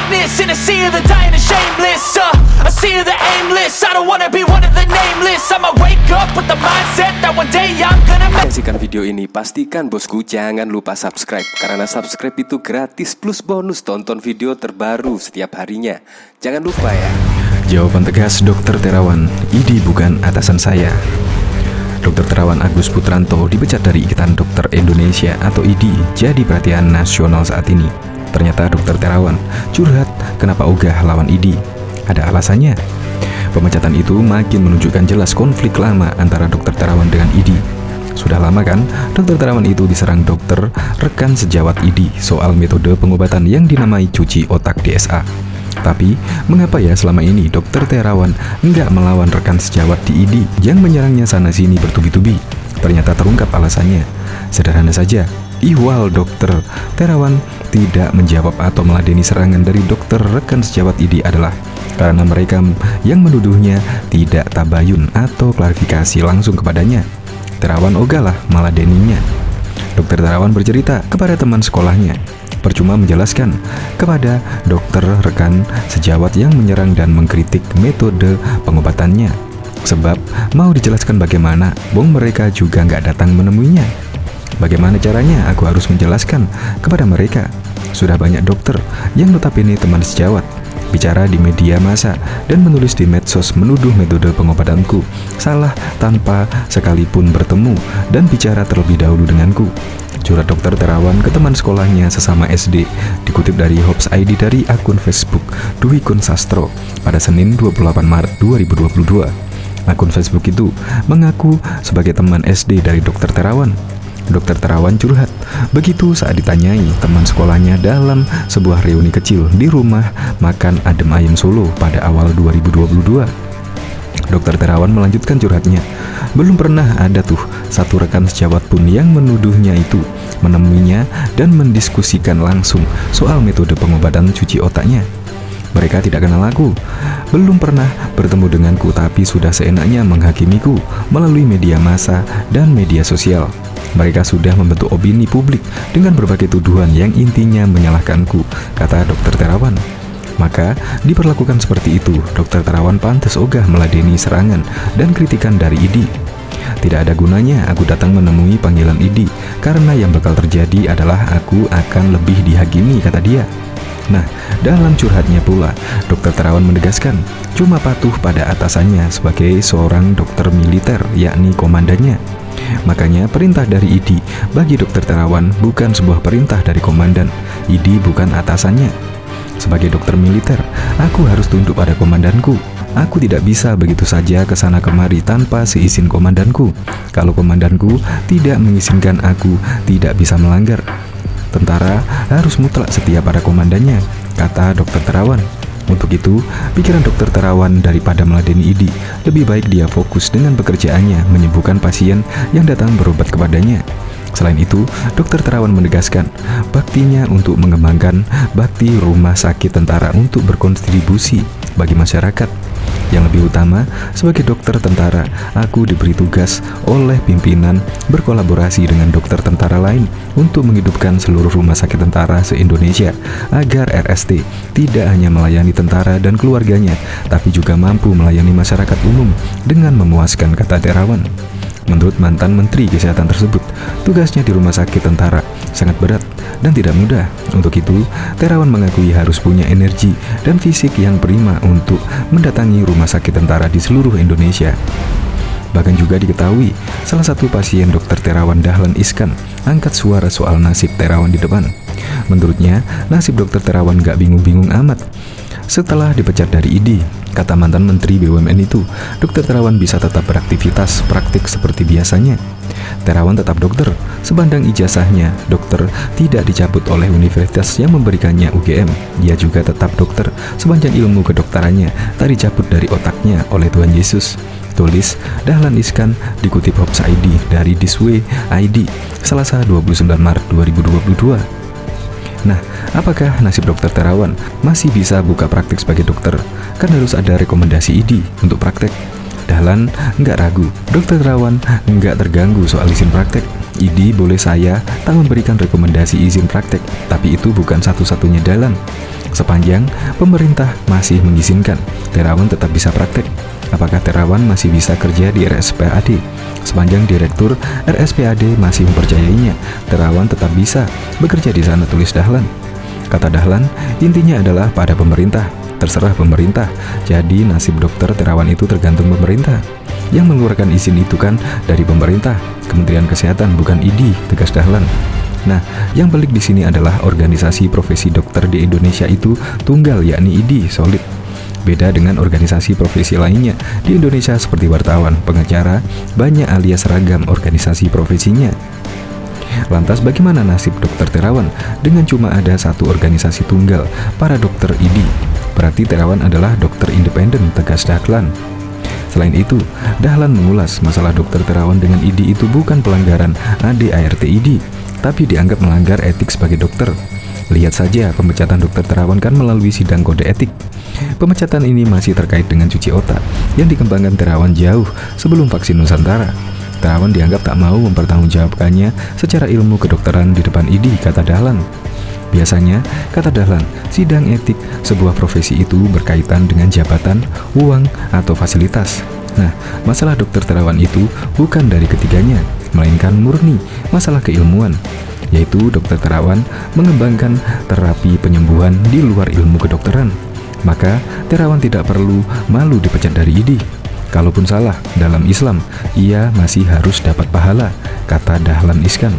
weakness in a sea of the dying and shameless. A sea of the aimless. I don't wanna be one of the nameless. I'ma wake up with the mindset that one day I'm gonna make. Saksikan video ini, pastikan bosku jangan lupa subscribe, karena subscribe itu gratis plus bonus tonton video terbaru setiap harinya. Jangan lupa ya. Jawaban tegas Dr. Terawan, ID bukan atasan saya. Dr. Terawan Agus Putranto dipecat dari Ikatan Dokter Indonesia atau IDI jadi perhatian nasional saat ini. Ternyata Dr. Terawan curhat kenapa ogah lawan IDI. Ada alasannya. Pemecatan itu makin menunjukkan jelas konflik lama antara Dr. Terawan dengan IDI. Sudah lama kan Dr. Terawan itu diserang dokter rekan sejawat IDI soal metode pengobatan yang dinamai cuci otak DSA. Tapi, mengapa ya selama ini Dr. Terawan enggak melawan rekan sejawat di IDI yang menyerangnya sana-sini bertubi-tubi? Ternyata terungkap alasannya. Sederhana saja, ihwal Dr. Terawan tidak menjawab atau meladeni serangan dari dokter rekan sejawat IDI adalah karena mereka yang menuduhnya tidak tabayun atau klarifikasi langsung kepadanya. Terawan ogahlah meladeninya. Dr. Terawan bercerita kepada teman sekolahnya, percuma menjelaskan kepada dokter rekan sejawat yang menyerang dan mengkritik metode pengobatannya. Sebab mau dijelaskan bagaimana, bong mereka juga nggak datang menemuinya. Bagaimana caranya aku harus menjelaskan kepada mereka? Sudah banyak dokter yang notabene teman sejawat bicara di media massa dan menulis di medsos menuduh metode pengobatanku salah tanpa sekalipun bertemu dan bicara terlebih dahulu denganku. Curhat Dr. Terawan ke teman sekolahnya sesama SD, dikutip dari Hops ID dari akun Facebook Dwi Kun Sastro pada Senin 28 Maret 2022. Akun Facebook itu mengaku sebagai teman SD dari Dr. Terawan. Dr. Terawan curhat begitu saat ditanyai teman sekolahnya dalam sebuah reuni kecil di rumah makan Adem Ayem Solo pada awal 2022. Dr. Terawan melanjutkan curhatnya. Belum pernah ada tuh satu rekan sejawat pun yang menuduhnya itu menemuinya dan mendiskusikan langsung soal metode pengobatan cuci otaknya. Mereka tidak kenal aku, belum pernah bertemu denganku, tapi sudah seenaknya menghakimiku melalui media massa dan media sosial. Mereka sudah membentuk opini publik dengan berbagai tuduhan yang intinya menyalahkanku, kata Dr. Terawan. Maka diperlakukan seperti itu, Dr. Terawan pantas ogah meladeni serangan dan kritikan dari IDI. Tidak ada gunanya aku datang menemui panggilan IDI, karena yang bakal terjadi adalah aku akan lebih dihakimi, kata dia. Nah, dalam curhatnya pula, Dr. Terawan menegaskan cuma patuh pada atasannya sebagai seorang dokter militer, yakni komandannya. Makanya perintah dari IDI bagi Dr. Terawan bukan sebuah perintah dari komandan. IDI bukan atasannya. Sebagai dokter militer, aku harus tunduk pada komandanku. Aku tidak bisa begitu saja ke sana kemari tanpa seizin komandanku. Kalau komandanku tidak mengizinkan, aku tidak bisa melanggar. Tentara harus mutlak setia pada komandannya, kata Dr. Terawan. Untuk itu, pikiran Dr. Terawan daripada meladeni IDI, lebih baik dia fokus dengan pekerjaannya menyembuhkan pasien yang datang berobat kepadanya. Selain itu, Dr. Terawan menegaskan baktinya untuk mengembangkan bakti rumah sakit tentara untuk berkontribusi bagi masyarakat. Yang lebih utama, sebagai dokter tentara, aku diberi tugas oleh pimpinan berkolaborasi dengan dokter tentara lain untuk menghidupkan seluruh rumah sakit tentara se-Indonesia agar RST tidak hanya melayani tentara dan keluarganya, tapi juga mampu melayani masyarakat umum dengan memuaskan, kata Terawan. Menurut mantan Menteri Kesehatan tersebut, tugasnya di rumah sakit tentara sangat berat dan tidak mudah. Untuk itu, Terawan mengakui harus punya energi dan fisik yang prima untuk mendatangi rumah sakit tentara di seluruh Indonesia. Bahkan juga diketahui, salah satu pasien Dr. Terawan, Dahlan Iskan, angkat suara soal nasib Terawan di depan. Menurutnya, nasib Dr. Terawan gak bingung-bingung amat. Setelah dipecat dari IDI, kata mantan Menteri BUMN itu, Dr. Terawan bisa tetap beraktivitas praktik seperti biasanya. Terawan tetap dokter, sebandang ijazahnya dokter tidak dicabut oleh universitas yang memberikannya UGM. Dia juga tetap dokter, sepanjang ilmu kedokterannya tak dicabut dari otaknya oleh Tuhan Yesus. Tulis Dahlan Iskan, dikutip Hops ID dari Disway ID, Selasa 29 Maret 2022. Nah, apakah nasib Dr. Terawan masih bisa buka praktik sebagai dokter? Kan harus ada rekomendasi IDI untuk praktek. Dahlan nggak ragu, Dr. Terawan nggak terganggu soal izin praktek. IDI boleh saya tak memberikan rekomendasi izin praktek, tapi itu bukan satu-satunya jalan. Sepanjang pemerintah masih mengizinkan, Terawan tetap bisa praktek. Apakah Terawan masih bisa kerja di RSPAD? Sepanjang Direktur RSPAD masih mempercayainya, Terawan tetap bisa bekerja di sana, tulis Dahlan. Kata Dahlan, intinya adalah pada pemerintah. Terserah pemerintah. Jadi nasib dokter Terawan itu tergantung pemerintah. Yang mengeluarkan izin itu kan dari pemerintah, Kementerian Kesehatan, bukan ID, tegas Dahlan. Nah, yang pelik di sini adalah organisasi profesi dokter di Indonesia itu tunggal, yakni ID, solid. Beda dengan organisasi profesi lainnya di Indonesia seperti wartawan, pengacara, banyak alias ragam organisasi profesinya. Lantas bagaimana nasib dokter Terawan dengan cuma ada satu organisasi tunggal, para dokter ID? Berarti Terawan adalah dokter independen, tegas Dahlan. Selain itu, Dahlan mengulas masalah dokter Terawan dengan ID itu bukan pelanggaran ADART ID, tapi dianggap melanggar etik sebagai dokter. Lihat saja pemecatan dokter Terawan kan melalui sidang kode etik. Pemecatan ini masih terkait dengan cuci otak yang dikembangkan Terawan jauh sebelum vaksin Nusantara. Terawan dianggap tak mau mempertanggungjawabkannya secara ilmu kedokteran di depan ID, kata Dahlan. Biasanya, kata Dahlan, sidang etik sebuah profesi itu berkaitan dengan jabatan, uang, atau fasilitas. Nah, masalah dokter Terawan itu bukan dari ketiganya, melainkan murni masalah keilmuan, yaitu dokter Terawan mengembangkan terapi penyembuhan di luar ilmu kedokteran. Maka, Terawan tidak perlu malu dipecat dari ID. Kalaupun salah dalam Islam, ia masih harus dapat pahala, kata Dahlan Iskan.